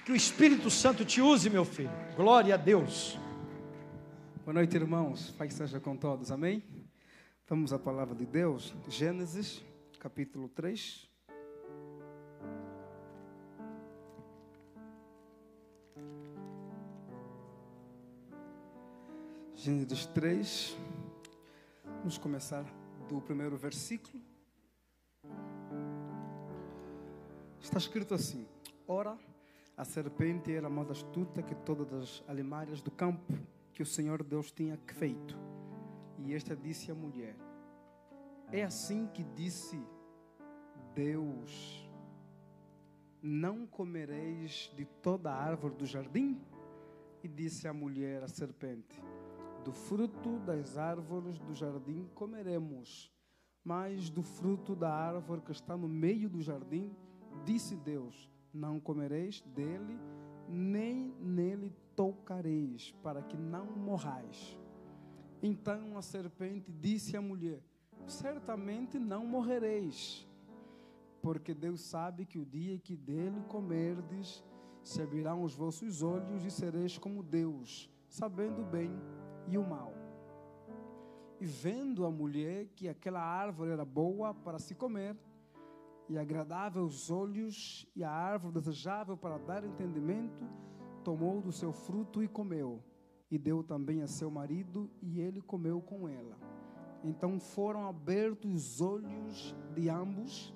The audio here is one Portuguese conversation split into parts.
Que o Espírito Santo te use, meu filho. Glória a Deus. Boa noite, irmãos. Pai seja com todos. Amém? Vamos à palavra de Deus. Gênesis, capítulo 3. Gênesis 3. Vamos começar do primeiro versículo. Está escrito assim: Ora, a serpente era mais astuta que todas as alimárias do campo que o Senhor Deus tinha feito. E esta disse à mulher: É assim que disse Deus: Não comereis de toda a árvore do jardim? E disse a mulher à serpente: Do fruto das árvores do jardim comeremos, mas do fruto da árvore que está no meio do jardim, disse Deus: Não comereis dele, nem nele tocareis, para que não morrais. Então a serpente disse à mulher: Certamente não morrereis, porque Deus sabe que o dia que dele comerdes, se abrirão os vossos olhos e sereis como Deus, sabendo o bem e o mal. E vendo a mulher que aquela árvore era boa para se comer, e agradável aos olhos, e a árvore desejável para dar entendimento, tomou do seu fruto e comeu, e deu também a seu marido, e ele comeu com ela. Então foram abertos os olhos de ambos,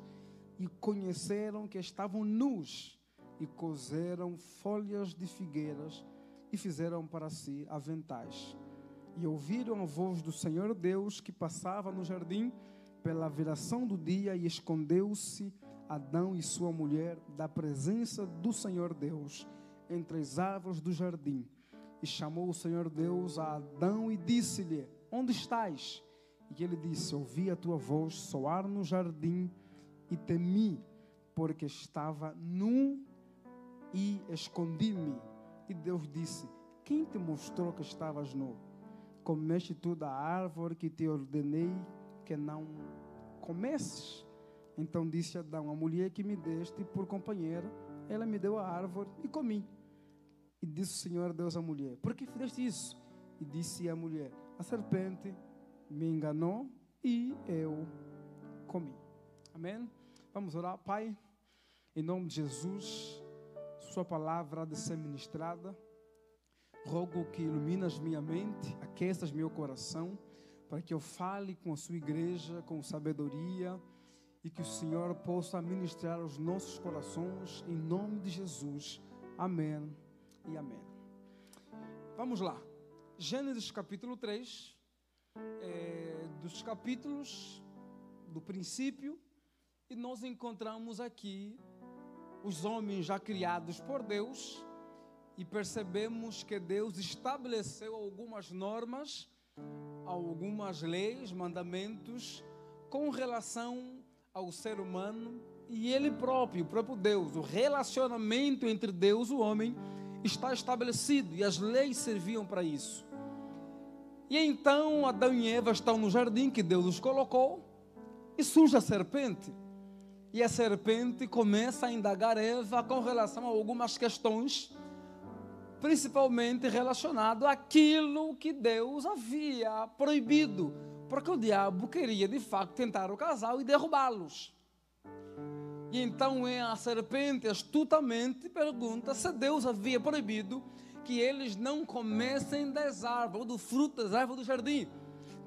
e conheceram que estavam nus, e coseram folhas de figueiras, e fizeram para si aventais. E ouviram a voz do Senhor Deus, que passava no jardim, pela viração do dia, e escondeu-se Adão e sua mulher da presença do Senhor Deus entre as árvores do jardim. E chamou o Senhor Deus a Adão e disse-lhe: Onde estás? E ele disse: Ouvi a tua voz soar no jardim e temi, porque estava nu e escondi-me. E Deus disse: Quem te mostrou que estavas nu? Comeste tu da árvore que te ordenei que não comesses? Então disse Adão: A mulher que me deste por companheira, ela me deu a árvore e comi. E disse o Senhor Deus à mulher: Por que fizeste isso? E disse a mulher: A serpente me enganou e eu comi. Amém? Vamos orar. Pai, em nome de Jesus, sua palavra há de ser ministrada. Rogo que iluminas minha mente, aqueças meu coração, para que eu fale com a sua igreja com sabedoria, e que o Senhor possa ministrar os nossos corações, em nome de Jesus. Amém e amém. Vamos lá. Gênesis capítulo 3, dos capítulos do princípio, e nós encontramos aqui os homens já criados por Deus, e percebemos que Deus estabeleceu algumas normas, algumas leis, mandamentos, com relação ao ser humano e Ele próprio, o próprio Deus. O relacionamento entre Deus e o homem está estabelecido, e as leis serviam para isso. E então Adão e Eva estão no jardim que Deus os colocou, e surge a serpente. E a serpente começa a indagar Eva com relação a algumas questões, principalmente relacionado àquilo que Deus havia proibido, porque o diabo queria de fato tentar o casal e derrubá-los. E então a serpente astutamente pergunta se Deus havia proibido que eles não comessem das árvores, ou do fruto das árvores do jardim.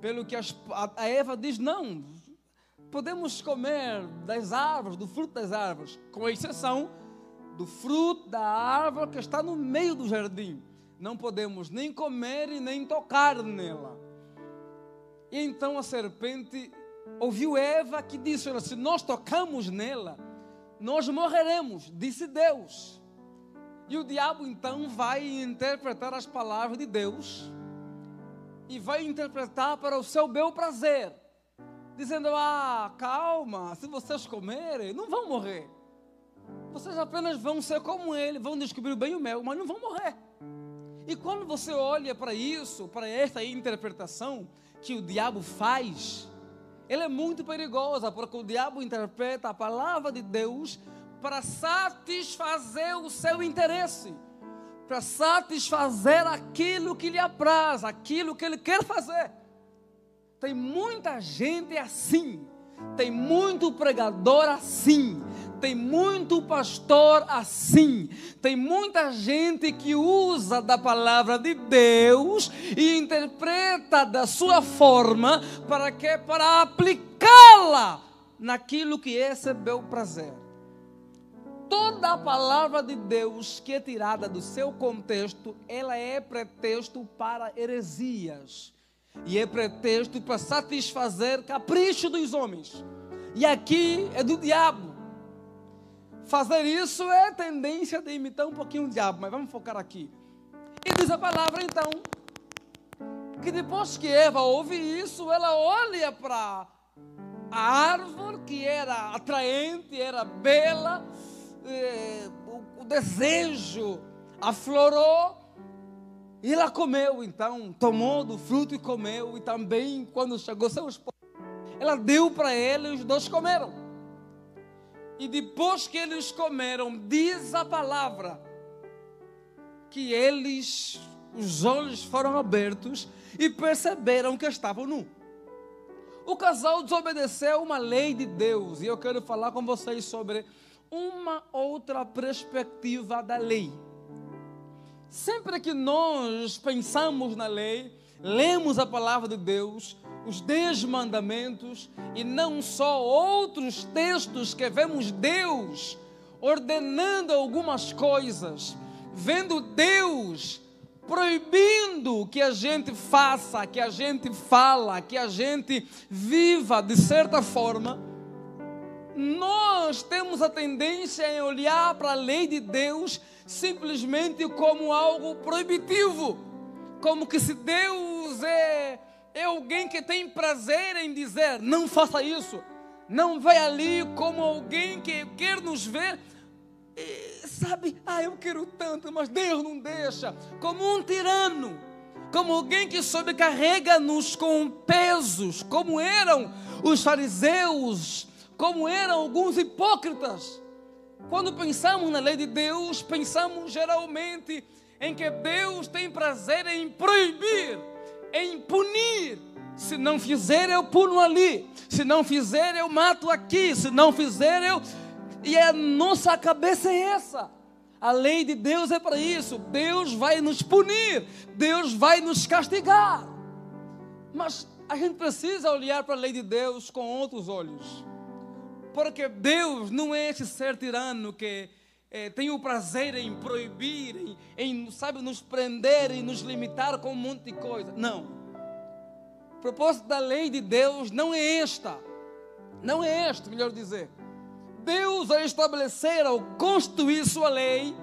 Pelo que a Eva diz: não, podemos comer das árvores, do fruto das árvores, com exceção do fruto da árvore que está no meio do jardim. Não podemos nem comer e nem tocar nela. E então a serpente ouviu Eva, que disse: olha, se nós tocamos nela, nós morreremos, disse Deus. E o diabo então vai interpretar as palavras de Deus, e vai interpretar para o seu bel prazer, dizendo: calma, se vocês comerem, não vão morrer. Vocês apenas vão ser como ele, vão descobrir o bem e o mal, mas não vão morrer. E quando você olha para isso, para esta interpretação que o diabo faz, ela é muito perigosa, porque o diabo interpreta a palavra de Deus para satisfazer o seu interesse, para satisfazer aquilo que lhe apraz, aquilo que ele quer fazer. Tem muita gente assim, tem muito pregador assim, tem muito pastor assim, tem muita gente que usa da palavra de Deus e interpreta da sua forma para quê? Para aplicá-la naquilo que recebeu prazer. Toda a palavra de Deus que é tirada do seu contexto, ela é pretexto para heresias. E é pretexto para satisfazer capricho dos homens. E aqui é do diabo. Fazer isso é tendência de imitar um pouquinho o diabo, mas vamos focar aqui. E diz a palavra então, que depois que Eva ouve isso, ela olha para a árvore que era atraente, era bela, o desejo aflorou, e ela comeu então, tomou do fruto e comeu, e também quando chegou seu esposo, ela deu para ele e os dois comeram. E depois que eles comeram, diz a palavra, que eles, os olhos foram abertos e perceberam que estavam nus. O casal desobedeceu uma lei de Deus, e eu quero falar com vocês sobre uma outra perspectiva da lei. Sempre que nós pensamos na lei, lemos a palavra de Deus, os 10 mandamentos, e não só outros textos que vemos Deus ordenando algumas coisas, vendo Deus proibindo que a gente faça, que a gente fala, que a gente viva de certa forma, nós temos a tendência em olhar para a lei de Deus simplesmente como algo proibitivo, como que se Deus é alguém que tem prazer em dizer, não faça isso, não vai ali, como alguém que quer nos ver, sabe, eu quero tanto, mas Deus não deixa, como um tirano, como alguém que sobrecarrega-nos com pesos, como eram os fariseus, como eram alguns hipócritas. Quando pensamos na lei de Deus, pensamos geralmente em que Deus tem prazer em proibir, em punir. Se não fizer, eu puno ali. Se não fizer, eu mato aqui. Se não fizer, eu... E a nossa cabeça é essa. A lei de Deus é para isso. Deus vai nos punir. Deus vai nos castigar. Mas a gente precisa olhar para a lei de Deus com outros olhos. Porque Deus não é esse ser tirano que tem o prazer em proibir, sabe, nos prender e nos limitar com um monte de coisa. Não. O propósito da lei de Deus não é esta. Não é este, melhor dizer. Deus, ao estabelecer, ao constituir sua lei,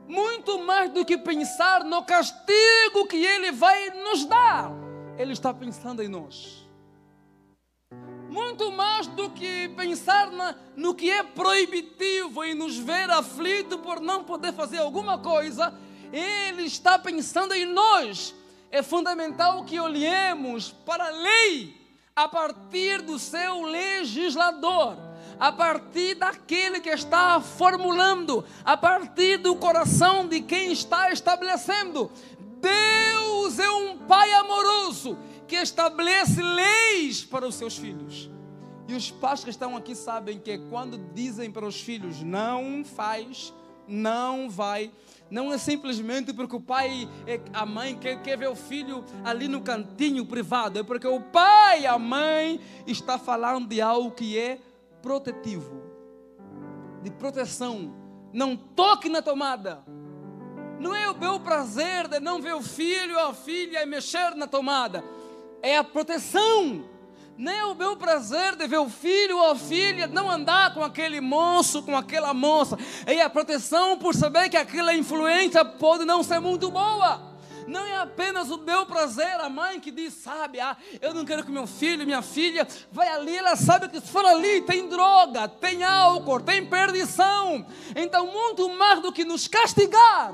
muito mais do que pensar no castigo que Ele vai nos dar, Ele está pensando em nós. Muito mais do que pensar no que é proibitivo e nos ver aflito por não poder fazer alguma coisa, Ele está pensando em nós. É fundamental que olhemos para a lei a partir do seu legislador, a partir daquele que está formulando, a partir do coração de quem está estabelecendo. Deus é um Pai amoroso que estabelece leis para os seus filhos. E os pais que estão aqui sabem que quando dizem para os filhos, não faz, não vai, não é simplesmente porque o pai, a mãe quer ver o filho ali no cantinho privado, é porque o pai e a mãe está falando de algo que é protetivo, de proteção. Não toque na tomada. Não é o meu prazer de não ver o filho ou a filha e mexer na tomada. É a proteção. Não é o meu prazer de ver o filho ou a filha não andar com aquele moço, com aquela moça. É a proteção por saber que aquela influência pode não ser muito boa. Não é apenas o meu prazer, a mãe que diz, sabe, eu não quero que meu filho, minha filha, vai ali, ela sabe que se for ali tem droga, tem álcool, tem perdição. Então, muito mais do que nos castigar,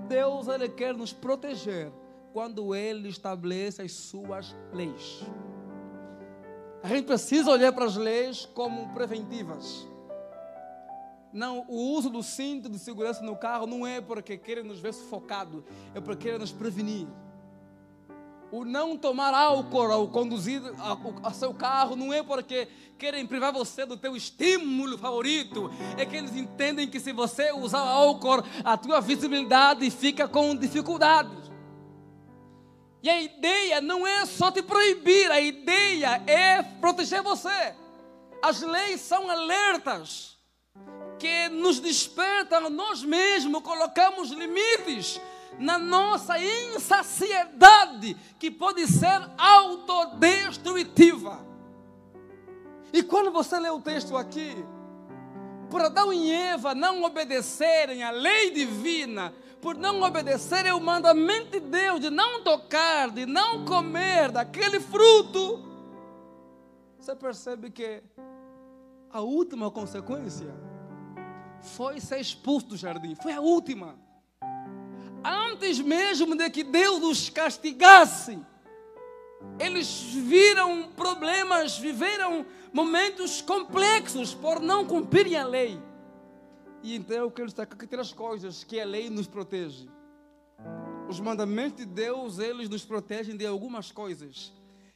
Deus, Ele quer nos proteger quando Ele estabelece as suas leis. A gente precisa olhar para as leis como preventivas. Não, o uso do cinto de segurança no carro não é porque querem nos ver sufocados, é porque querem nos prevenir. O não tomar álcool ao conduzir a seu carro não é porque querem privar você do teu estímulo favorito. É que eles entendem que se você usar álcool, a tua visibilidade fica com dificuldades. E a ideia não é só te proibir, a ideia é proteger você. As leis são alertas que nos despertam a nós mesmos, colocamos limites na nossa insaciedade, que pode ser autodestrutiva. E quando você lê o texto aqui, por Adão e Eva não obedecerem à lei divina, por não obedecerem ao mandamento de Deus de não tocar, de não comer daquele fruto, você percebe que a última consequência foi ser expulso do jardim. Foi a última. Antes mesmo de que Deus os castigasse, eles viram problemas, viveram momentos complexos por não cumprirem a lei. E então eu quero destacar aqui 3 coisas que a lei nos protege. Os mandamentos de Deus, eles nos protegem de algumas coisas.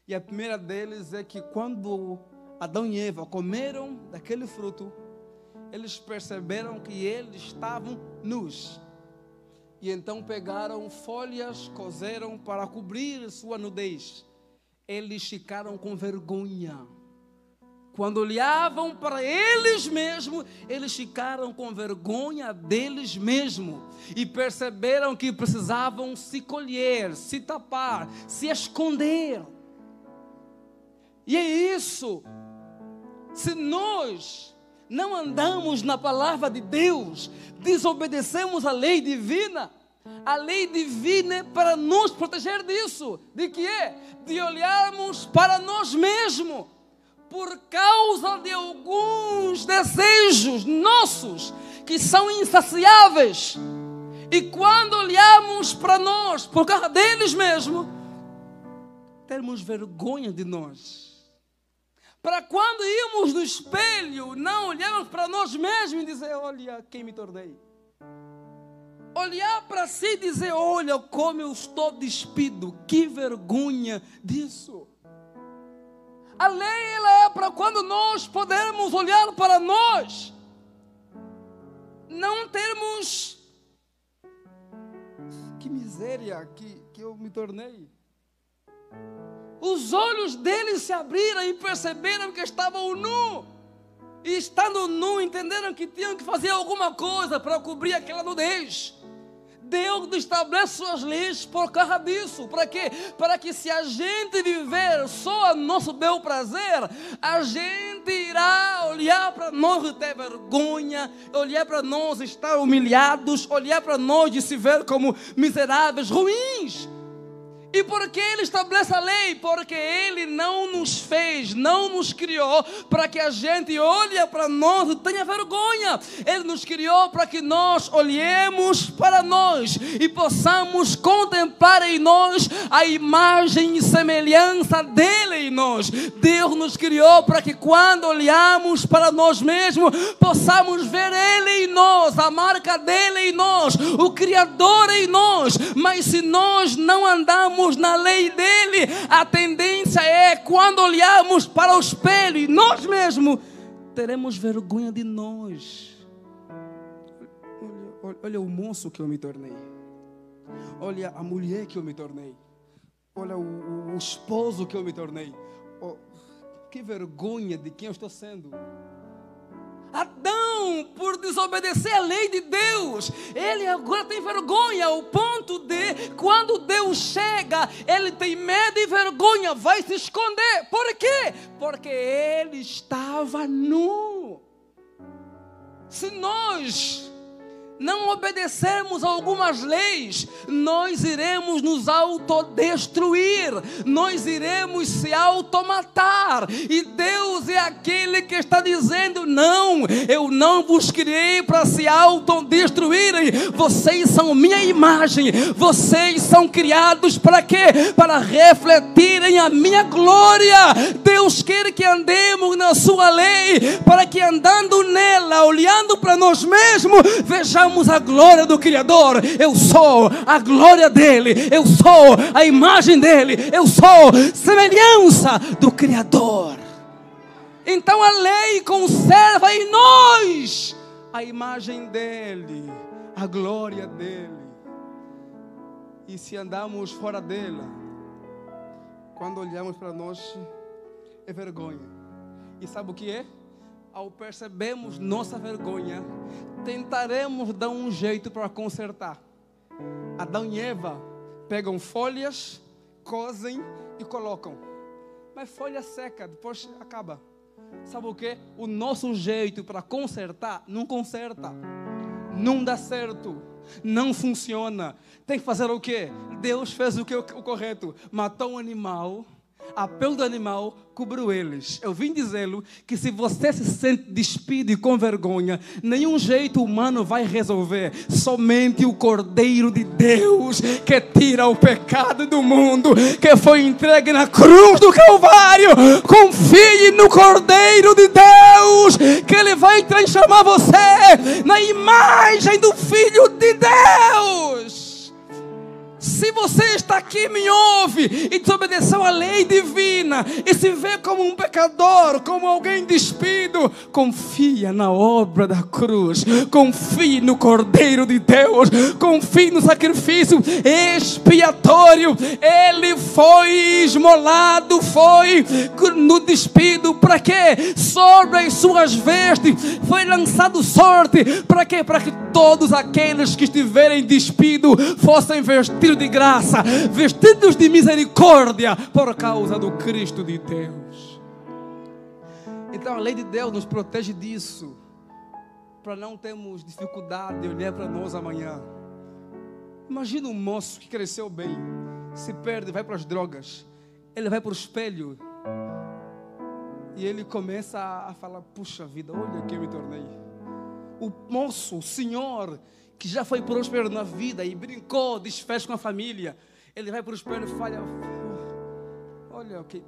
E a primeira deles é que quando Adão e Eva comeram daquele fruto, eles perceberam que eles estavam nus. E então pegaram folhas, cozeram para cobrir sua nudez. Eles ficaram com vergonha. Quando olhavam para eles mesmos, eles ficaram com vergonha deles mesmos. E perceberam que precisavam se colher, se tapar, se esconder. E é isso. Se nós não andamos na palavra de Deus, desobedecemos a lei divina. A lei divina é para nos proteger disso. De que é? De olharmos para nós mesmos. Por causa de alguns desejos nossos que são insaciáveis. E quando olhamos para nós, por causa deles mesmos, temos vergonha de nós. Para quando íamos no espelho, não olharmos para nós mesmos e dizer: olha quem me tornei. Olhar para si e dizer: olha como eu estou despido. Que vergonha disso. A lei ela é para quando nós podemos olhar para nós, não termos. Que miséria que eu me tornei. Os olhos deles se abriram e perceberam que estavam nus. E estando nu, entenderam que tinham que fazer alguma coisa para cobrir aquela nudez. Deus estabelece suas leis por causa disso. Para quê? Para que se a gente viver só a nosso bel prazer, a gente irá olhar para nós e ter vergonha, olhar para nós e estar humilhados, olhar para nós e se ver como miseráveis, ruins. E por que Ele estabelece a lei? Porque Ele não nos fez, não nos criou para que a gente olhe para nós e tenha vergonha. Ele nos criou para que nós olhemos para nós e possamos contemplar em nós a imagem e semelhança dEle em nós. Deus nos criou para que quando olhamos para nós mesmos, possamos ver Ele em nós, a marca dEle em nós, o Criador em nós. Mas se nós não andamos na lei dele, a tendência é quando olharmos para o espelho e nós mesmos teremos vergonha de nós. Olha o moço que eu me tornei, olha a mulher que eu me tornei, olha o esposo que eu me tornei. Oh, que vergonha de quem eu estou sendo. Adão, por desobedecer a lei de Deus, ele agora tem vergonha, ao ponto de, quando Deus chega, ele tem medo e vergonha, vai se esconder. Por quê? Porque ele estava nu. Se nós não obedecermos a algumas leis, nós iremos nos autodestruir, nós iremos se automatar. E Deus é aquele que está dizendo: não, eu não vos criei para se autodestruírem. Vocês são minha imagem, vocês são criados para quê? Para refletirem a minha glória. Deus quer que andemos na sua lei, para que andando nela, olhando para nós mesmos, vejamos a glória do Criador. Eu sou a glória dele, eu sou a imagem dele, eu sou semelhança do Criador. Então a lei conserva em nós a imagem dele, a glória dele. E se andamos fora dela, quando olhamos para nós, é vergonha. E sabe o que é? Ao percebermos nossa vergonha, tentaremos dar um jeito para consertar. Adão e Eva pegam folhas, cozem e colocam. Mas folha seca, depois acaba. Sabe o que? O nosso jeito para consertar não conserta. Não dá certo. Não funciona. Tem que fazer o quê? Deus fez o correto. Matou um animal. A pele do animal cobriu eles. Eu vim dizê-lo que se você se sente despido e com vergonha, nenhum jeito humano vai resolver. Somente o Cordeiro de Deus, que tira o pecado do mundo, que foi entregue na cruz do Calvário. Confie no Cordeiro de Deus, que Ele vai transformar você na imagem do Filho de Deus. Se você está aqui, me ouve e desobedeceu à lei divina e se vê como um pecador, como alguém despido, confia na obra da cruz, confie no Cordeiro de Deus, confie no sacrifício expiatório. Ele foi esmolado, foi no despido, para quê? Sobre as suas vestes foi lançado sorte, para quê? Para que todos aqueles que estiverem despidos fossem vestidos de graça, vestidos de misericórdia, por causa do Cristo de Deus. Então a lei de Deus nos protege disso, para não termos dificuldade de olhar para nós amanhã. Imagina um moço que cresceu bem, se perde, vai para as drogas, ele vai para o espelho e ele começa a falar: puxa vida, olha que eu me tornei. O moço, o senhor, que já foi próspero na vida e brincou, desfez com a família, ele vai para o espelho e fala: olha, okay.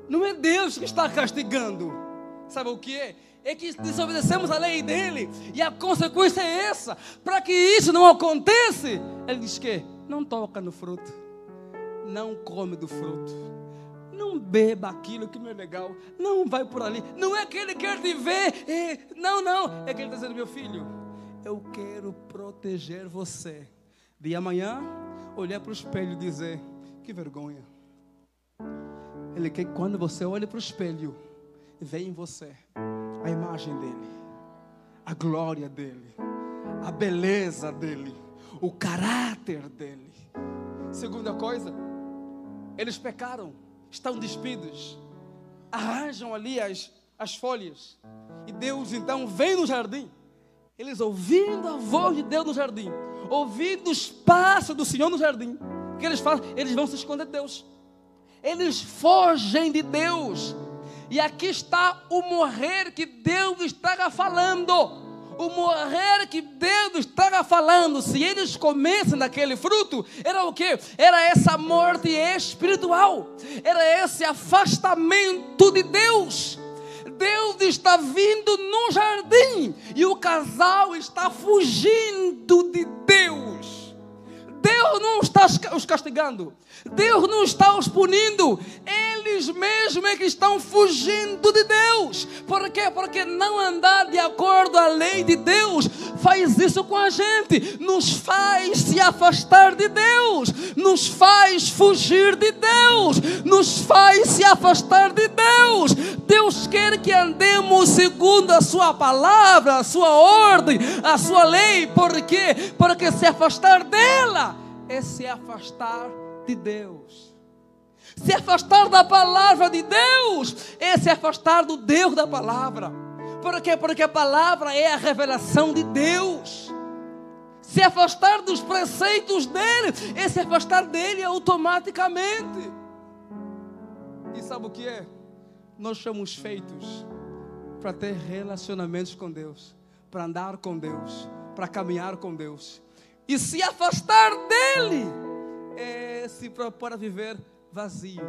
Não é Deus que está castigando. Sabe o que é? É que desobedecemos a lei dele, e a consequência é essa. Para que isso não aconteça, ele diz que não toca no fruto, não come do fruto, não beba aquilo que não é legal, não vai por ali. Não é que ele quer te ver, não, é que ele está dizendo: meu filho, eu quero proteger você de amanhã olhar para o espelho e dizer: que vergonha. Ele quer que quando você olha para o espelho, vê em você a imagem dele, a glória dele, a beleza dele, o caráter dele. Segunda coisa, eles pecaram, estão despidos, arranjam ali as folhas, e Deus então vem no jardim. Eles ouvindo a voz de Deus no jardim, ouvindo os passos do Senhor no jardim, o que eles fazem? Eles vão se esconder de Deus, eles fogem de Deus. E aqui está o morrer que Deus estava falando. O morrer que Deus estava falando. Se eles comessem daquele fruto, era o quê? Era essa morte espiritual, era esse afastamento de Deus. Deus está vindo no jardim e o casal está fugindo de Deus. Deus não está os castigando, Deus não está os punindo, eles mesmos é que estão fugindo de Deus. Por quê? Porque não andar de acordo à lei de Deus faz isso com a gente, nos faz se afastar de Deus, nos faz fugir de Deus, nos faz se afastar de Deus. Deus quer que andemos segundo a sua palavra, a sua ordem, a sua lei. Por quê? Porque se afastar dela é se afastar de Deus. Se afastar da palavra de Deus é se afastar do Deus da palavra. Por quê? Porque a palavra é a revelação de Deus. Se afastar dos preceitos dele é se afastar dele automaticamente. E sabe o que é? Nós somos feitos para ter relacionamentos com Deus, para andar com Deus, para caminhar com Deus. E se afastar dele é se propor a viver vazio,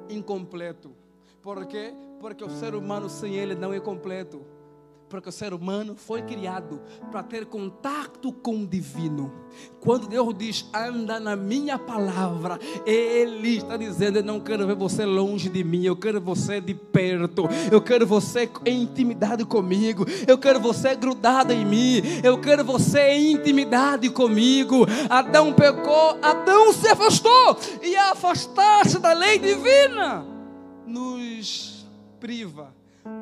incompleto. Por quê? Porque o ser humano sem ele não é completo. Porque o ser humano foi criado para ter contato com o divino. Quando Deus diz, anda na minha palavra, Ele está dizendo, eu não quero ver você longe de mim, eu quero você de perto, eu quero você em intimidade comigo, eu quero você grudado em mim, eu quero você em intimidade comigo. Adão pecou, Adão se afastou, e afastar-se da lei divina nos priva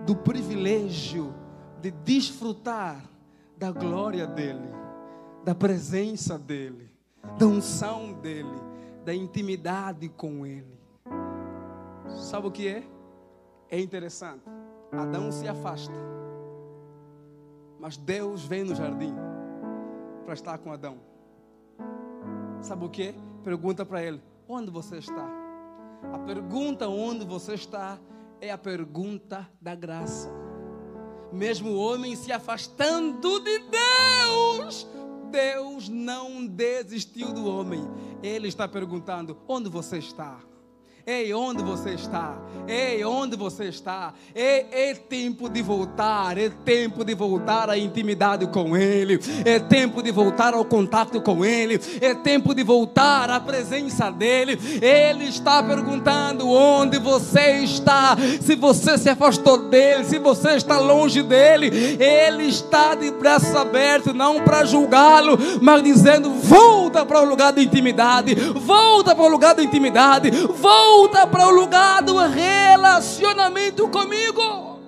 do privilégio de desfrutar da glória dele, da presença dele, da unção dele, da intimidade com ele. Sabe o que é? É interessante. Adão se afasta, mas Deus vem no jardim para estar com Adão. Sabe o que é? Pergunta para ele, onde você está? A pergunta onde você está é a pergunta da graça. Mesmo o homem se afastando de Deus, Deus não desistiu do homem. Ele está perguntando, onde você está? Ei, onde você está? Ei, onde você está? É tempo de voltar, é tempo de voltar à intimidade com Ele, é tempo de voltar ao contato com Ele, é tempo de voltar à presença dEle. Ele está perguntando, onde você está? Se você se afastou dEle, se você está longe dEle, Ele está de braços abertos, não para julgá-lo, mas dizendo, volta para o lugar da intimidade, volta para o lugar da intimidade, volta para o lugar do relacionamento comigo.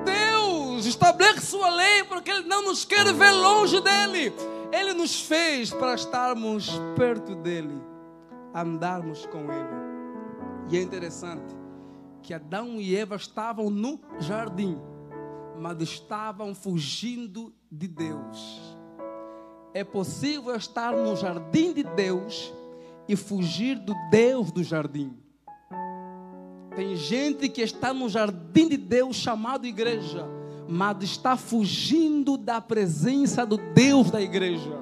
Deus estabelece sua lei porque Ele não nos quer ver longe dEle. Ele nos fez para estarmos perto dEle, andarmos com Ele. E é interessante que Adão e Eva estavam no jardim, mas estavam fugindo de Deus. É possível estar no jardim de Deus e fugir do Deus do jardim. Tem gente que está no jardim de Deus chamado igreja, mas está fugindo da presença do Deus da igreja.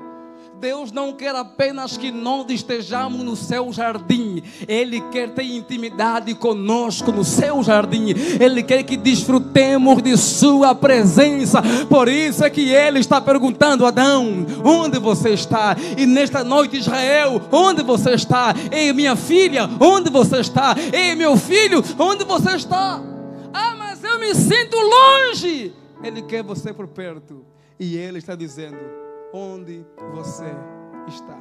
Deus não quer apenas que nós estejamos no seu jardim. Ele quer ter intimidade conosco no seu jardim. Ele quer que desfrutemos de sua presença. Por isso é que Ele está perguntando, Adão, onde você está? E nesta noite, Israel, onde você está? Ei, minha filha, onde você está? Ei, meu filho, onde você está? Ah, mas eu me sinto longe. Ele quer você por perto. E Ele está dizendo, onde você está?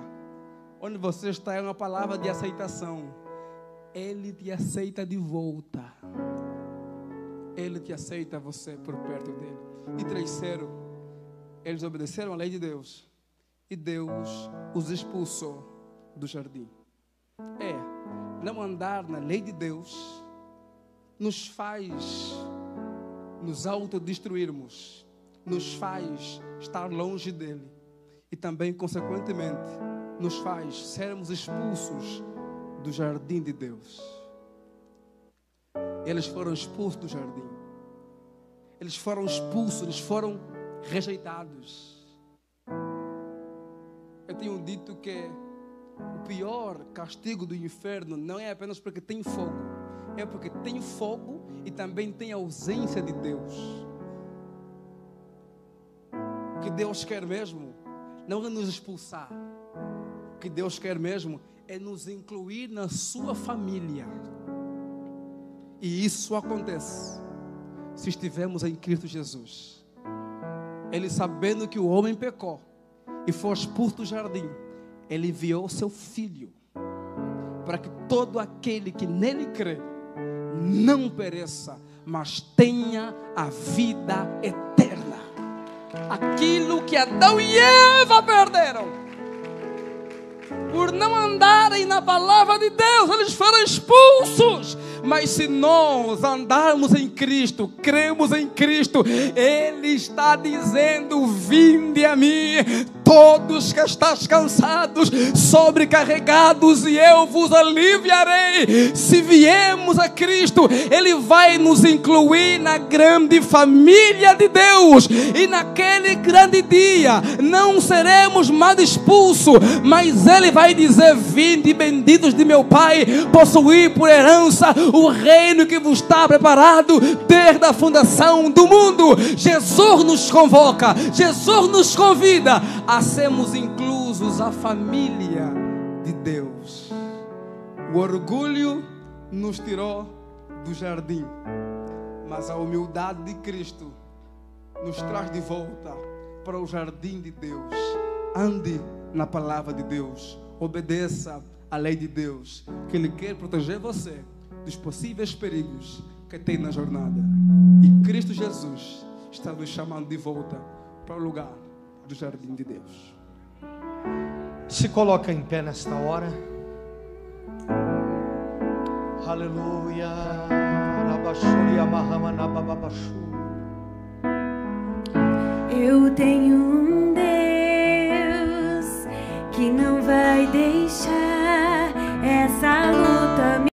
Onde você está é uma palavra de aceitação. Ele te aceita de volta. Ele te aceita você por perto dele. E terceiro, eles obedeceram a lei de Deus e Deus os expulsou do jardim. Não andar na lei de Deus nos faz nos autodestruirmos, nos faz estar longe dele. E também, consequentemente, nos faz sermos expulsos do jardim de Deus. Eles foram expulsos do jardim. Eles foram expulsos, eles foram rejeitados. Eu tenho dito que o pior castigo do inferno não é apenas porque tem fogo, é porque tem fogo e também tem ausência de Deus. O que Deus quer mesmo não é nos expulsar. O que Deus quer mesmo é nos incluir na sua família. E isso acontece se estivermos em Cristo Jesus. Ele, sabendo que o homem pecou e foi expulso do jardim, Ele enviou o seu Filho para que todo aquele que nele crê não pereça, mas tenha a vida eterna. Aquilo que Adão e Eva perderam por não andarem na palavra de Deus, eles foram expulsos, Mas se nós andarmos em Cristo, cremos em Cristo, Ele está dizendo: vinde a mim, todos que estáis cansados, sobrecarregados, e eu vos aliviarei. Se viemos a Cristo, Ele vai nos incluir na grande família de Deus, e naquele grande dia não seremos mais expulsos, mas Ele vai dizer: vinde, benditos de meu Pai, possuir por herança o reino que vos está preparado desde a fundação do mundo. Jesus nos convoca, Jesus nos convida a sermos inclusos à família de Deus. O orgulho nos tirou do jardim, mas a humildade de Cristo nos traz de volta para o jardim de Deus. Ande na palavra de Deus, obedeça à lei de Deus, que Ele quer proteger você dos possíveis perigos que tem na jornada. E Cristo Jesus está nos chamando de volta para o lugar do jardim de Deus. Se coloca em pé nesta hora. Aleluia. Eu tenho